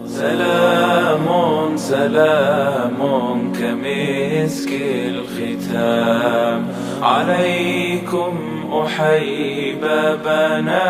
سلام سلام كمسك الختام عليكم أحبابنا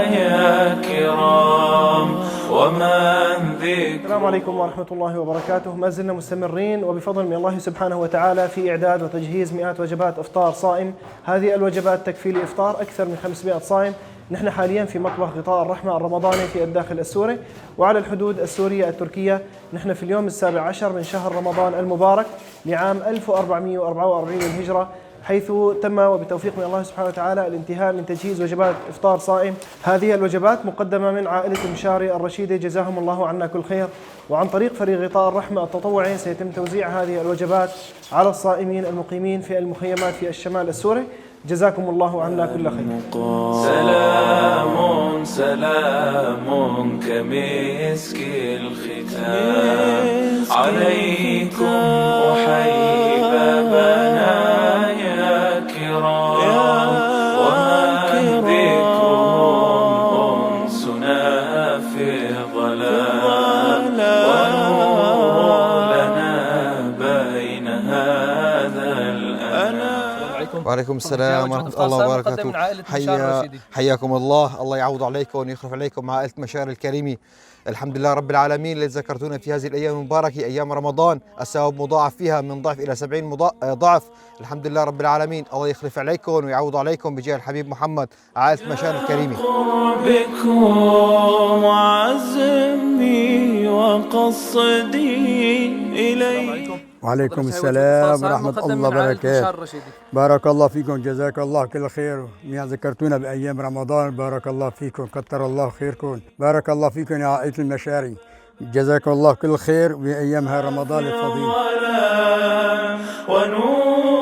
يا كرام ومن ذكر. السلام عليكم ورحمة الله وبركاته. ما زلنا مستمرين وبفضل من الله سبحانه وتعالى في إعداد وتجهيز مئات وجبات إفطار صائم. هذه الوجبات تكفي لإفطار أكثر من 500 صائم. نحن حاليا في مطبخ غطاء الرحمة الرمضاني في الداخل السوري وعلى الحدود السورية التركية. نحن في اليوم 17 من شهر رمضان المبارك لعام 1444 للهجرة، حيث تم وبتوفيق من الله سبحانه وتعالى الانتهاء من تجهيز وجبات إفطار صائم. هذه الوجبات مقدمة من عائلة مشاري الرشيدي جزاهم الله عنا كل خير، وعن طريق فريق غطاء الرحمة التطوعي سيتم توزيع هذه الوجبات على الصائمين المقيمين في المخيمات في الشمال السوري. جزاكم الله عنا كل خير. سلام سلام كمسك الختام عليكم أحبابنا يا كرام ومن ذكرهم أنسنا في ظلام ونور لنا بين هذا الأنام. وعليكم السلام ورحمة الله وبركاته. حياكم الله يعوض عليكم ويخلف عليكم مع عائلة مشاري الكريمي. الحمد لله رب العالمين الذي ذكرتونا في هذه الأيام المباركة، أيام رمضان، الثواب مضاعف فيها من ضعف إلى 70 ضعف. الحمد لله رب العالمين، الله يخلف عليكم ويعوض عليكم بجاه الحبيب محمد عائلة مشاري الكريمي. بكم وعزمي وقصدي إليكم. وعليكم السلام ورحمة الله وبركاته. بارك الله فيكم، جزاك الله كل خير. يا ذكرتونا بأيام رمضان، بارك الله فيكم، كتر الله خيركم. بارك الله فيكم يا عائلة المشاري، جزاك الله كل خير بأيامها رمضان الفضيل. ونور